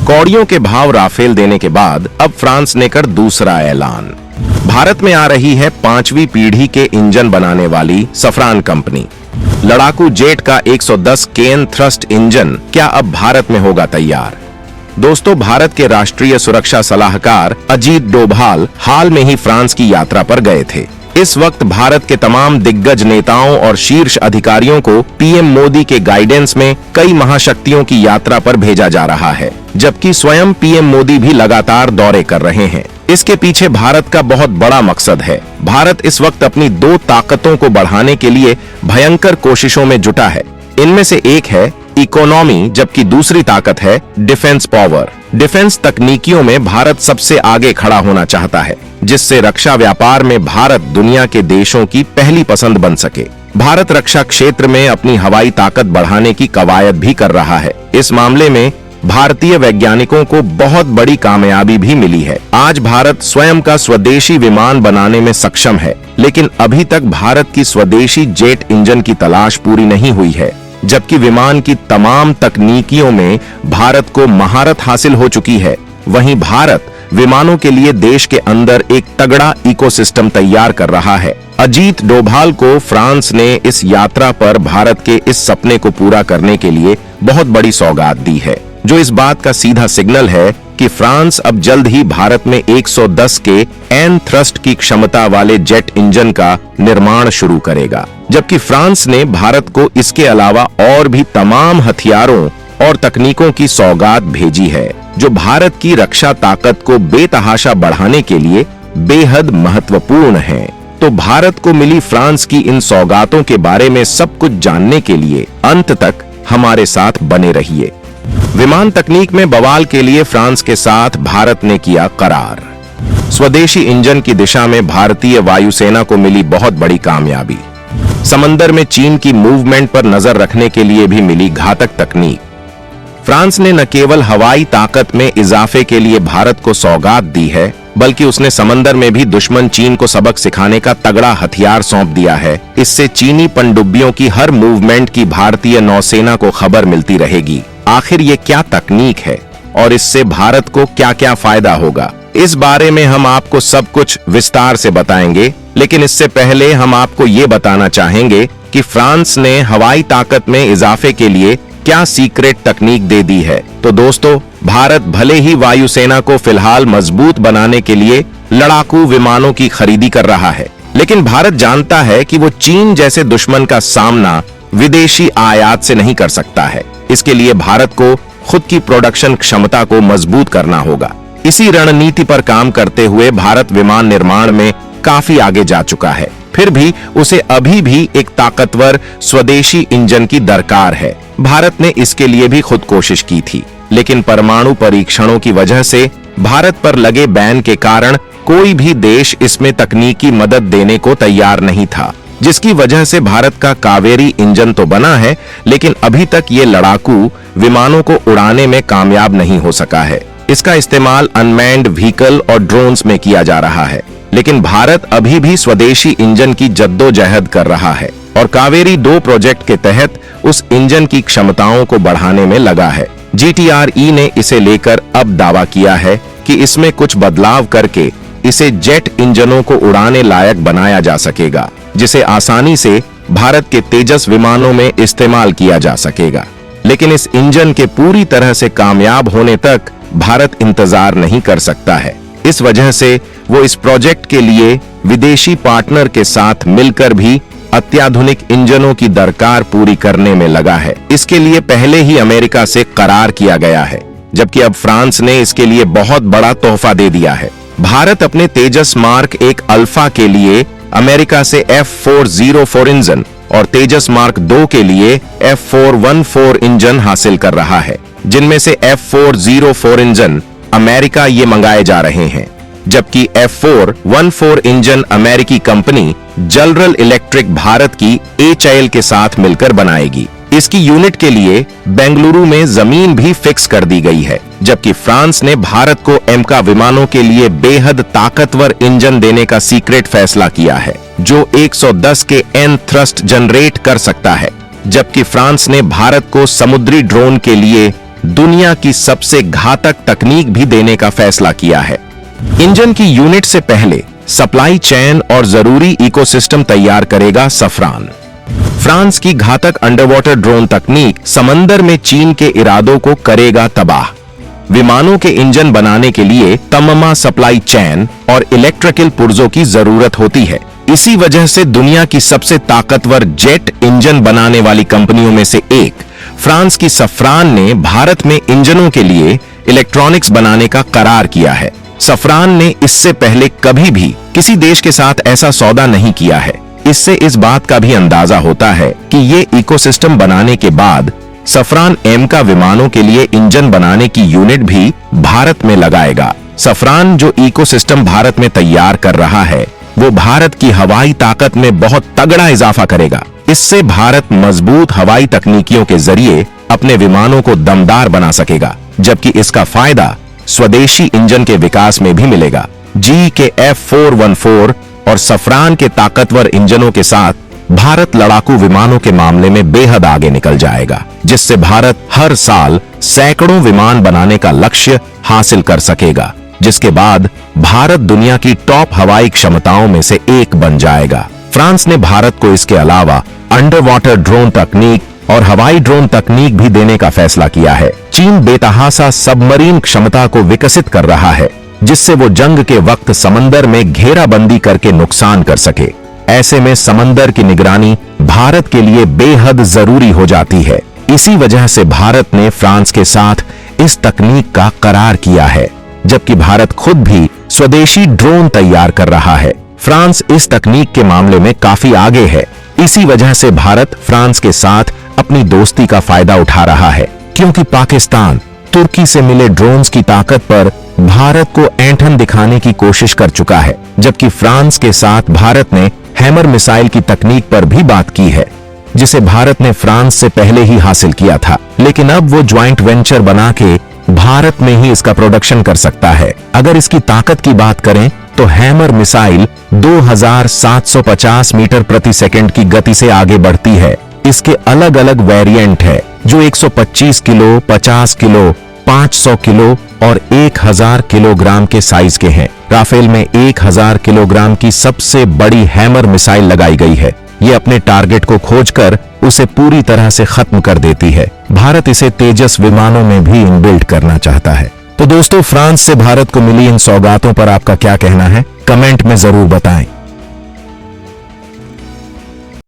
कौड़ियों के भाव राफेल देने के बाद अब फ्रांस ने कर दूसरा ऐलान। भारत में आ रही है 5वीं पीढ़ी के इंजन बनाने वाली सफरान कंपनी। लड़ाकू जेट का 110 केन थ्रस्ट इंजन क्या अब भारत में होगा तैयार? दोस्तों, भारत के राष्ट्रीय सुरक्षा सलाहकार अजीत डोभाल हाल में ही फ्रांस की यात्रा पर गए थे। इस वक्त भारत के तमाम दिग्गज नेताओं और शीर्ष अधिकारियों को पीएम मोदी के गाइडेंस में कई महाशक्तियों की यात्रा पर भेजा जा रहा है, जबकि स्वयं पीएम मोदी भी लगातार दौरे कर रहे हैं। इसके पीछे भारत का बहुत बड़ा मकसद है। भारत इस वक्त अपनी दो ताकतों को बढ़ाने के लिए भयंकर कोशिशों में जुटा है। इनमें से एक है इकोनॉमी, जबकि दूसरी ताकत है डिफेंस पावर। डिफेंस तकनीकियों में भारत सबसे आगे खड़ा होना चाहता है, जिससे रक्षा व्यापार में भारत दुनिया के देशों की पहली पसंद बन सके। भारत रक्षा क्षेत्र में अपनी हवाई ताकत बढ़ाने की कवायद भी कर रहा है। इस मामले में भारतीय वैज्ञानिकों को बहुत बड़ी कामयाबी भी मिली है। आज भारत स्वयं का स्वदेशी विमान बनाने में सक्षम है, लेकिन अभी तक भारत की स्वदेशी जेट इंजन की तलाश पूरी नहीं हुई है। जबकि विमान की तमाम तकनीकियों में भारत को महारत हासिल हो चुकी है, वहीं भारत विमानों के लिए देश के अंदर एक तगड़ा इकोसिस्टम तैयार कर रहा है। अजीत डोभाल को फ्रांस ने इस यात्रा पर भारत के इस सपने को पूरा करने के लिए बहुत बड़ी सौगात दी है, जो इस बात का सीधा सिग्नल है कि फ्रांस अब जल्द ही भारत में 110 के एन थ्रस्ट की क्षमता वाले जेट इंजन का निर्माण शुरू करेगा। जबकि फ्रांस ने भारत को इसके अलावा और भी तमाम हथियारों और तकनीकों की सौगात भेजी है, जो भारत की रक्षा ताकत को बेतहाशा बढ़ाने के लिए बेहद महत्वपूर्ण है। तो भारत को मिली फ्रांस की इन सौगातों के बारे में सब कुछ जानने के लिए अंत तक हमारे साथ बने रहिए। विमान तकनीक में बवाल के लिए फ्रांस के साथ भारत ने किया करार। स्वदेशी इंजन की दिशा में भारतीय वायुसेना को मिली बहुत बड़ी कामयाबी। समंदर में चीन की मूवमेंट पर नजर रखने के लिए भी मिली घातक तकनीक। फ्रांस ने न केवल हवाई ताकत में इजाफे के लिए भारत को सौगात दी है, बल्कि उसने समंदर में भी दुश्मन चीन को सबक सिखाने का तगड़ा हथियार सौंप दिया है। इससे चीनी पनडुब्बियों की हर मूवमेंट की भारतीय नौसेना को खबर मिलती रहेगी। आखिर ये क्या तकनीक है और इससे भारत को क्या क्या फायदा होगा, इस बारे में हम आपको सब कुछ विस्तार से बताएंगे। लेकिन इससे पहले हम आपको ये बताना चाहेंगे कि फ्रांस ने हवाई ताकत में इजाफे के लिए क्या सीक्रेट तकनीक दे दी है। तो दोस्तों, भारत भले ही वायुसेना को फिलहाल मजबूत बनाने के लिए लड़ाकू विमानों की खरीदी कर रहा है, लेकिन भारत जानता है कि वो चीन जैसे दुश्मन का सामना विदेशी आयात से नहीं कर सकता है। इसके लिए भारत को खुद की प्रोडक्शन क्षमता को मजबूत करना होगा। इसी रणनीति पर काम करते हुए भारत विमान निर्माण में काफी आगे जा चुका है। फिर भी उसे अभी भी एक ताकतवर स्वदेशी इंजन की दरकार है। भारत ने इसके लिए भी खुद कोशिश की थी, लेकिन परमाणु परीक्षणों की वजह से भारत पर लगे बैन के कारण कोई भी देश इसमें तकनीकी मदद देने को तैयार नहीं था, जिसकी वजह से भारत का कावेरी इंजन तो बना है, लेकिन अभी तक ये लड़ाकू विमानों को उड़ाने में कामयाब नहीं हो सका है। इसका इस्तेमाल अनमैन्ड व्हीकल और ड्रोन्स में किया जा रहा है, लेकिन भारत अभी भी स्वदेशी इंजन की जद्दोजहद कर रहा है और कावेरी 2 प्रोजेक्ट के तहत उस इंजन की क्षमताओं को बढ़ाने में लगा है। GTRE ने इसे लेकर अब दावा किया है कि इसमें कुछ बदलाव करके इसे जेट इंजनों को उड़ाने लायक बनाया जा सकेगा, जिसे आसानी से भारत के तेजस विमानों में इस्तेमाल किया जा सकेगा। लेकिन इस इंजन के पूरी तरह से कामयाब होने तक भारत इंतजार नहीं कर सकता है। इस वजह से वो इस प्रोजेक्ट के लिए विदेशी पार्टनर के साथ मिलकर भी अत्याधुनिक इंजनों की दरकार पूरी करने में लगा है। इसके लिए पहले ही अमेरिका से करार किया गया है, जबकि अब फ्रांस ने इसके लिए बहुत बड़ा तोहफा दे दिया है। भारत अपने तेजस मार्क 1 अल्फा के लिए अमेरिका से F404 इंजन और तेजस मार्क 2 के लिए F414 इंजन हासिल कर रहा है, जिनमें से F404 इंजन अमेरिका ये मंगाए जा रहे हैं, जबकि F414 इंजन अमेरिकी कंपनी जनरल इलेक्ट्रिक भारत की HAL के साथ मिलकर बनाएगी। इसकी यूनिट के लिए बेंगलुरु में जमीन भी फिक्स कर दी गई है, जबकि फ्रांस ने भारत को एमका विमानों के लिए बेहद ताकतवर इंजन देने का सीक्रेट फैसला किया है, जो 110 के एन थ्रस्ट जनरेट कर सकता है। जबकि फ्रांस ने भारत को समुद्री ड्रोन के लिए दुनिया की सबसे घातक तकनीक भी देने का फैसला किया है। इंजन की यूनिट से पहले सप्लाई चेन और जरूरी इकोसिस्टम तैयार करेगा सफरान। फ्रांस की घातक अंडरवाटर ड्रोन तकनीक समंदर में चीन के इरादों को करेगा तबाह। विमानों के इंजन बनाने के लिए तमाम सप्लाई चेन और इलेक्ट्रिकल पुर्जों की जरूरत होती है। इसी वजह से दुनिया की सबसे ताकतवर जेट इंजन बनाने वाली कंपनियों में से एक फ्रांस की सफरान ने भारत में इंजनों के लिए इलेक्ट्रॉनिक्स बनाने का करार किया है। सफरान ने इससे पहले कभी भी किसी देश के साथ ऐसा सौदा नहीं किया है। इससे इस बात का भी अंदाजा होता है कि ये इकोसिस्टम बनाने के बाद सफरान एम का विमानों के लिए इंजन बनाने की यूनिट भी भारत में लगाएगा। सफरान जो इकोसिस्टम भारत में तैयार कर रहा है वो भारत की हवाई ताकत में बहुत तगड़ा इजाफा करेगा। इससे भारत मजबूत हवाई तकनीकियों के जरिए अपने विमानों को दमदार बना सकेगा, जबकि इसका फायदा स्वदेशी इंजन के विकास में भी मिलेगा। जी के F414 और सफरान के ताकतवर इंजनों के साथ भारत लड़ाकू विमानों के मामले में बेहद आगे निकल जाएगा, जिससे भारत हर साल सैकड़ों विमान बनाने का लक्ष्य हासिल कर सकेगा, जिसके बाद भारत दुनिया की टॉप हवाई क्षमताओं में से एक बन जाएगा। फ्रांस ने भारत को इसके अलावा अंडर वाटर ड्रोन तकनीक और हवाई ड्रोन तकनीक भी देने का फैसला किया है। चीन बेतहासा सबमरीन क्षमता को विकसित कर रहा है, जिससे वो जंग के वक्त समंदर में घेराबंदी करके नुकसान कर सके। ऐसे में समंदर की निगरानी भारत के लिए बेहद जरूरी हो जाती है। इसी वजह से भारत ने फ्रांस के साथ इस तकनीक का करार किया है, जबकि भारत खुद भी स्वदेशी ड्रोन तैयार कर रहा है। फ्रांस इस तकनीक के मामले में काफी आगे है। इसी वजह से भारत फ्रांस के साथ अपनी दोस्ती का फायदा उठा रहा है, क्योंकि पाकिस्तान तुर्की से मिले ड्रोन्स की ताकत पर भारत को ऐंठन दिखाने की कोशिश कर चुका है, जबकि फ्रांस के साथ भारत ने हैमर मिसाइल की तकनीक पर भी बात की है, जिसे भारत ने फ्रांस से पहले ही हासिल किया था। लेकिन अब वो ज्वाइंट वेंचर बना के भारत में ही इसका प्रोडक्शन कर सकता है। अगर इसकी ताकत की बात करें तो हैमर मिसाइल 2750 मीटर प्रति सेकंड की गति से आगे बढ़ती है। इसके अलग अलग वेरिएंट है जो 125 किलो, 50 किलो, 500 किलो और 1000 किलोग्राम के साइज के हैं। राफेल में 1000 किलोग्राम की सबसे बड़ी हैमर मिसाइल लगाई गई है। ये अपने टारगेट को खोजकर उसे पूरी तरह से खत्म कर देती है। भारत इसे तेजस विमानों में भी इनबिल्ट करना चाहता है। तो दोस्तों, फ्रांस से भारत को मिली इन सौगातों पर आपका क्या कहना है? कमेंट में जरूर बताएं।